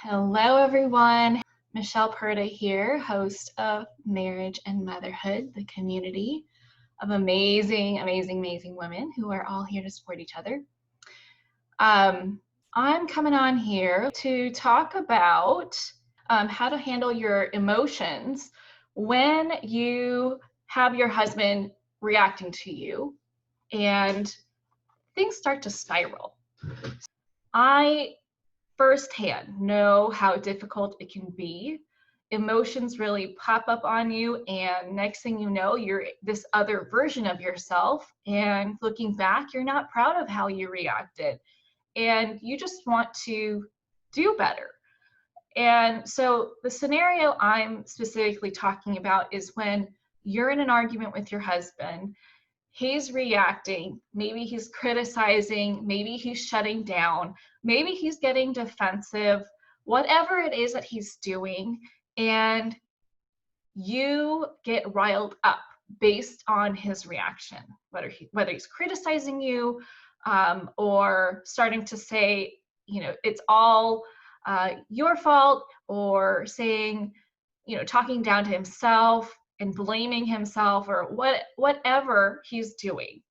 Hello, everyone. Michelle Perda here, host of Marriage and Motherhood, the community of amazing, amazing, amazing women who are all here to support each other. I'm coming on here to talk about how to handle your emotions when you have your husband reacting to you and things start to spiral. I firsthand know how difficult it can be. Emotions really pop up on you, and next thing you know, you're this other version of yourself. And looking back, you're not proud of how you reacted, and you just want to do better. And so, the scenario I'm specifically talking about is when you're in an argument with your husband. He's reacting, maybe he's criticizing, maybe he's shutting down, maybe he's getting defensive, whatever it is that he's doing, and you get riled up based on his reaction, whether he's criticizing you or starting to say, it's all your fault, or saying, talking down to himself and blaming himself, or whatever he's doing.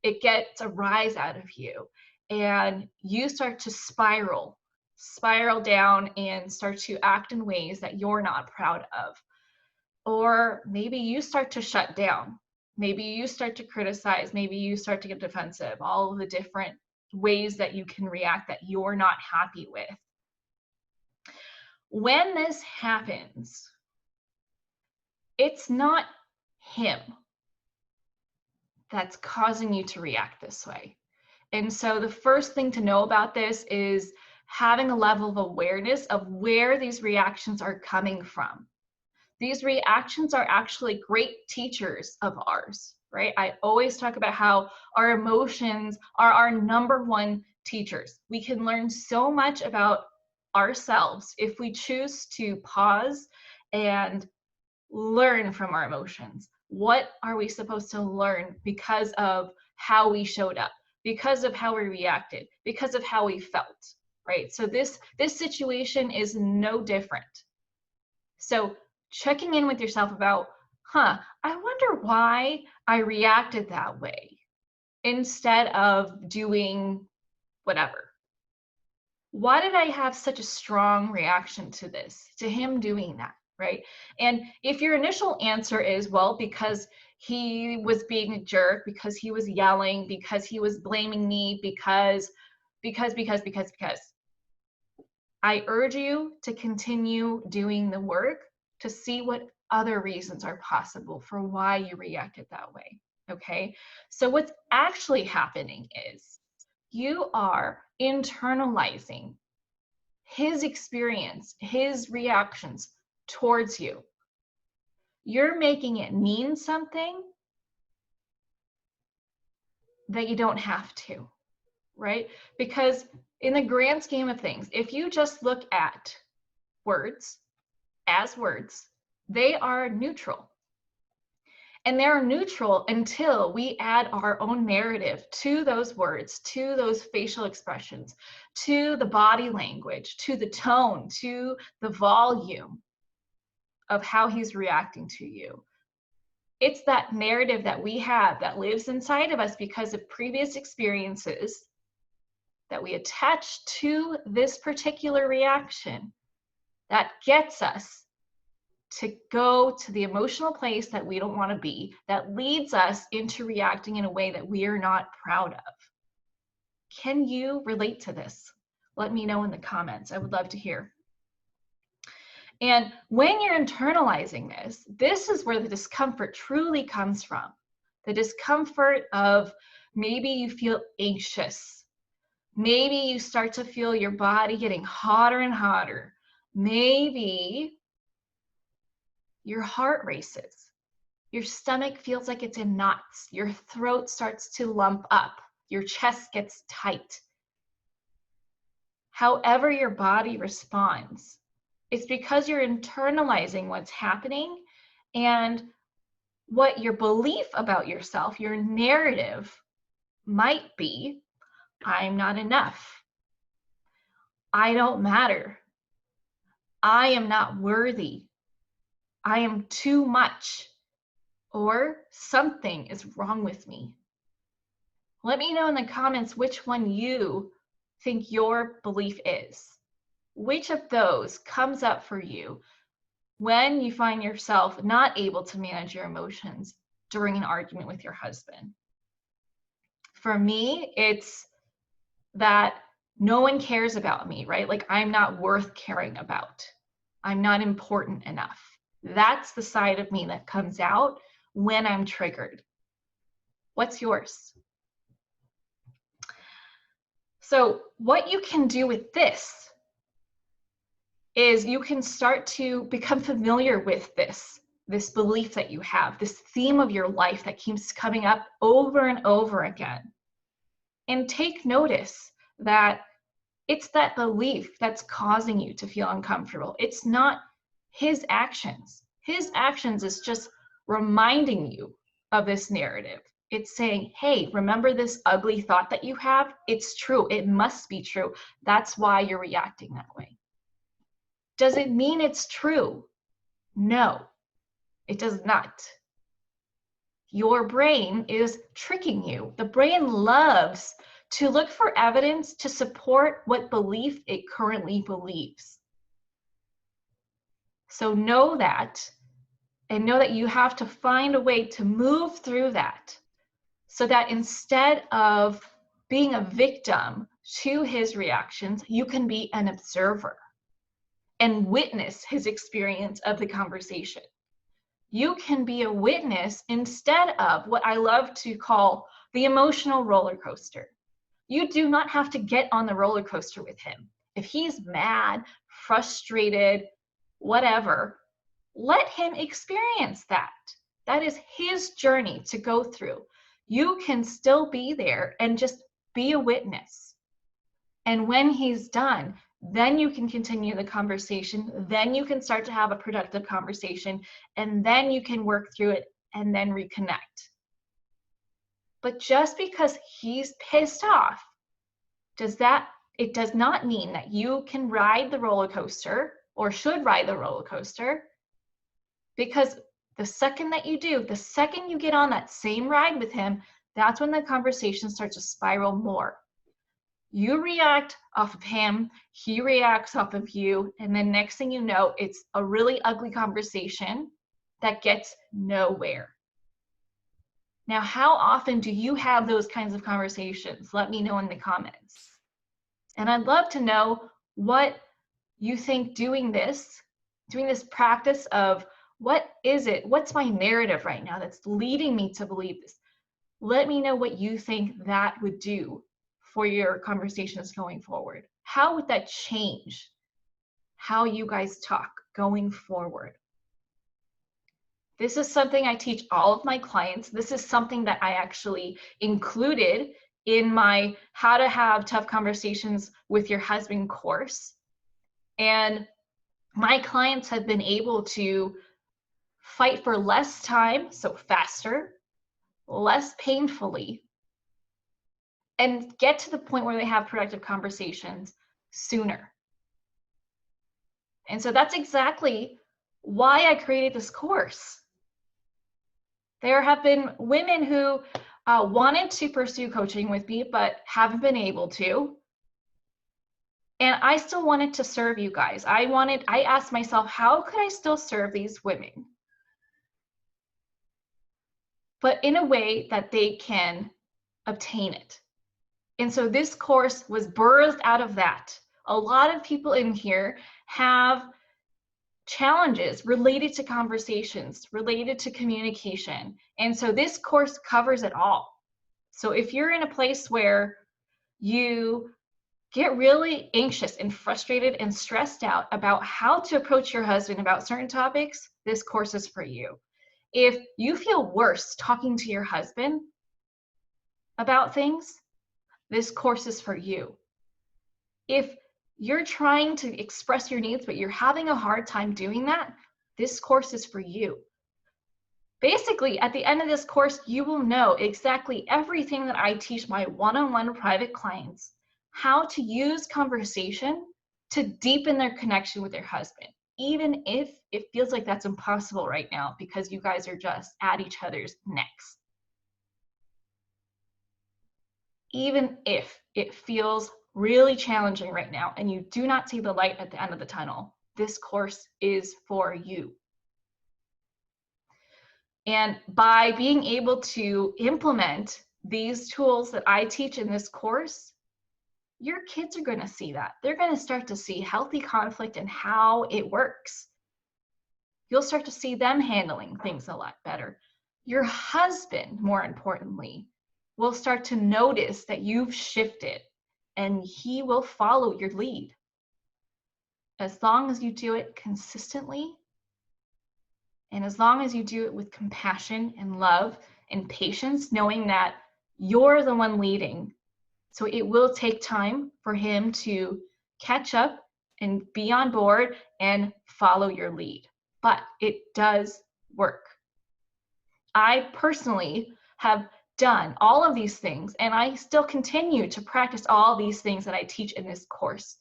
It gets a rise out of you, and you start to spiral down and start to act in ways that you're not proud of. Or maybe you start to shut down. Maybe you start to criticize. Maybe you start to get defensive. All of the different ways that you can react that you're not happy with. When this happens, it's not him that's causing you to react this way. And so the first thing to know about this is having a level of awareness of where these reactions are coming from. These reactions are actually great teachers of ours, right? I always talk about how our emotions are our number one teachers. We can learn so much about ourselves if we choose to pause and learn from our emotions. What are we supposed to learn because of how we showed up, because of how we reacted, because of how we felt, right? So this situation is no different. So checking in with yourself about, I wonder why I reacted that way instead of doing whatever. Why did I have such a strong reaction to this, to him doing that, right? And if your initial answer is, well, because he was being a jerk, because he was yelling, because he was blaming me, because, I urge you to continue doing the work to see what other reasons are possible for why you reacted that way, okay? So what's actually happening is you are internalizing his experience, his reactions towards you. You're making it mean something that you don't have to, right? Because in the grand scheme of things, if you just look at words as words, they are neutral. And they're neutral until we add our own narrative to those words, to those facial expressions, to the body language, to the tone, to the volume of how he's reacting to you. It's that narrative that we have that lives inside of us because of previous experiences that we attach to this particular reaction that gets us to go to the emotional place that we don't want to be, that leads us into reacting in a way that we are not proud of. Can you relate to this? Let me know in the comments. I would love to hear. And when you're internalizing this is where the discomfort truly comes from. The discomfort of maybe you feel anxious. Maybe you start to feel your body getting hotter and hotter. Maybe your heart races. Your stomach feels like it's in knots. Your throat starts to lump up. Your chest gets tight. However your body responds, it's because you're internalizing what's happening, and what your belief about yourself, your narrative might be, I'm not enough. I don't matter. I am not worthy. I am too much. Or something is wrong with me. Let me know in the comments which one you think your belief is. Which of those comes up for you when you find yourself not able to manage your emotions during an argument with your husband? For me, it's that no one cares about me, right? Like I'm not worth caring about. I'm not important enough. That's the side of me that comes out when I'm triggered. What's yours? So what you can do with this is you can start to become familiar with this belief that you have, this theme of your life that keeps coming up over and over again. And take notice that it's that belief that's causing you to feel uncomfortable. It's not his actions. His actions is just reminding you of this narrative. It's saying, hey, remember this ugly thought that you have? It's true. It must be true. That's why you're reacting that way. Does it mean it's true? No, it does not. Your brain is tricking you. The brain loves to look for evidence to support what belief it currently believes. So know that, and know that you have to find a way to move through that so that instead of being a victim to his reactions, you can be an observer and witness his experience of the conversation. You can be a witness instead of what I love to call the emotional roller coaster. You do not have to get on the roller coaster with him. If he's mad, frustrated, whatever, let him experience that. That is his journey to go through. You can still be there and just be a witness. And when he's done, then you can continue the conversation. Then you can start to have a productive conversation, and then you can work through it and then reconnect. But just because he's pissed off, it does not mean that you can ride the roller coaster or should ride the roller coaster, because the second that you do, the second you get on that same ride with him, that's when the conversation starts to spiral more. You react off of him, he reacts off of you, and then next thing you know, it's a really ugly conversation that gets nowhere. Now, how often do you have those kinds of conversations? Let me know in the comments. And I'd love to know what you think doing this practice of what's my narrative right now that's leading me to believe this? Let me know what you think that would do for your conversations going forward. How would that change how you guys talk going forward? This is something I teach all of my clients. This is something that I actually included in my How to Have Tough Conversations with Your Husband course. And my clients have been able to fight for less time, so faster, less painfully, and get to the point where they have productive conversations sooner. And so that's exactly why I created this course. There have been women who wanted to pursue coaching with me, but haven't been able to. And I still wanted to serve you guys. I asked myself, how could I still serve these women? But in a way that they can obtain it. And so this course was birthed out of that. A lot of people in here have challenges related to conversations, related to communication. And so this course covers it all. So if you're in a place where you get really anxious and frustrated and stressed out about how to approach your husband about certain topics, this course is for you. If you feel worse talking to your husband about things, this course is for you. If you're trying to express your needs, but you're having a hard time doing that, this course is for you. Basically, at the end of this course, you will know exactly everything that I teach my one-on-one private clients, how to use conversation to deepen their connection with their husband, even if it feels like that's impossible right now because you guys are just at each other's necks. Even if it feels really challenging right now and you do not see the light at the end of the tunnel, this course is for you. And by being able to implement these tools that I teach in this course, your kids are going to see that. They're going to start to see healthy conflict and how it works. You'll start to see them handling things a lot better. Your husband, more importantly, will start to notice that you've shifted and he will follow your lead. As long as you do it consistently, and as long as you do it with compassion and love and patience, knowing that you're the one leading. So it will take time for him to catch up and be on board and follow your lead. But it does work. I personally have done all of these things, and I still continue to practice all these things that I teach in this course.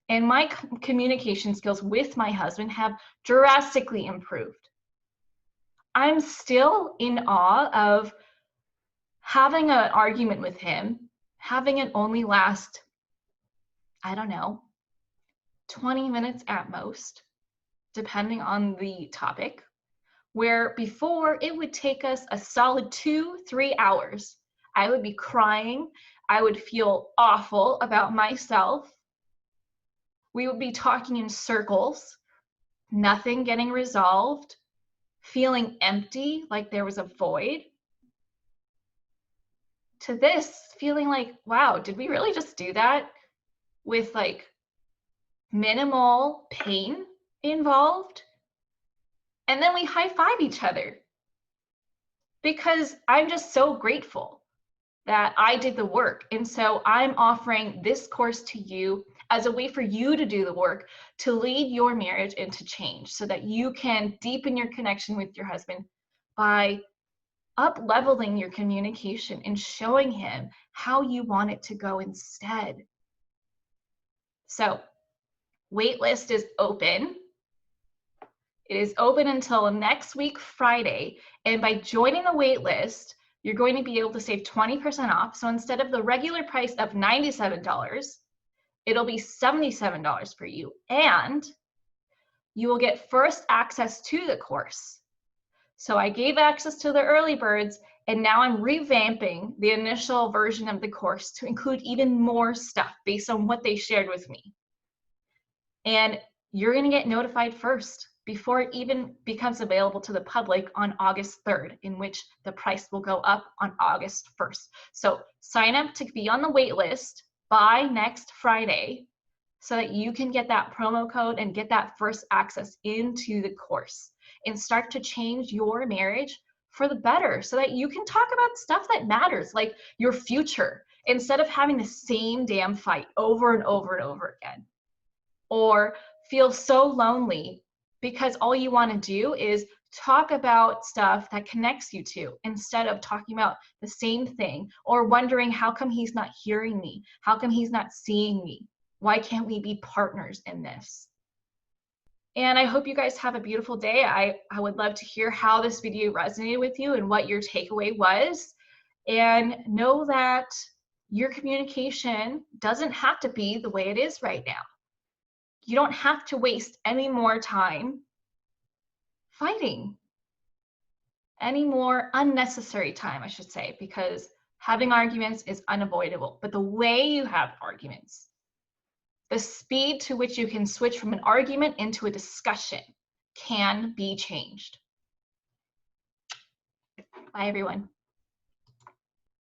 And my communication skills with my husband have drastically improved. I'm still in awe of having an argument with him, having it only last, I don't know, 20 minutes at most, depending on the topic, where before it would take us a solid 2-3 hours. I would be crying. I would feel awful about myself. We would be talking in circles, nothing getting resolved, feeling empty, like there was a void. To this, feeling like, wow, did we really just do that with like minimal pain involved? And then we high five each other because I'm just so grateful that I did the work. And so I'm offering this course to you as a way for you to do the work to lead your marriage into change so that you can deepen your connection with your husband by up-leveling your communication and showing him how you want it to go instead. So, waitlist is open. It is open until next week, Friday. And by joining the waitlist, you're going to be able to save 20% off. So instead of the regular price of $97, it'll be $77 for you. And you will get first access to the course. So I gave access to the early birds, and now I'm revamping the initial version of the course to include even more stuff based on what they shared with me. And you're going to get notified first before it even becomes available to the public on August 3rd, in which the price will go up on August 1st. So sign up to be on the wait list by next Friday so that you can get that promo code and get that first access into the course and start to change your marriage for the better so that you can talk about stuff that matters, like your future, instead of having the same damn fight over and over and over again. Or feel so lonely because all you want to do is talk about stuff that connects you two instead of talking about the same thing, or wondering how come he's not hearing me? How come he's not seeing me? Why can't we be partners in this? And I hope you guys have a beautiful day. I would love to hear how this video resonated with you and what your takeaway was. And know that your communication doesn't have to be the way it is right now. You don't have to waste any more time fighting, any more unnecessary time, I should say, because having arguments is unavoidable. But the way you have arguments, the speed to which you can switch from an argument into a discussion can be changed. Bye, everyone.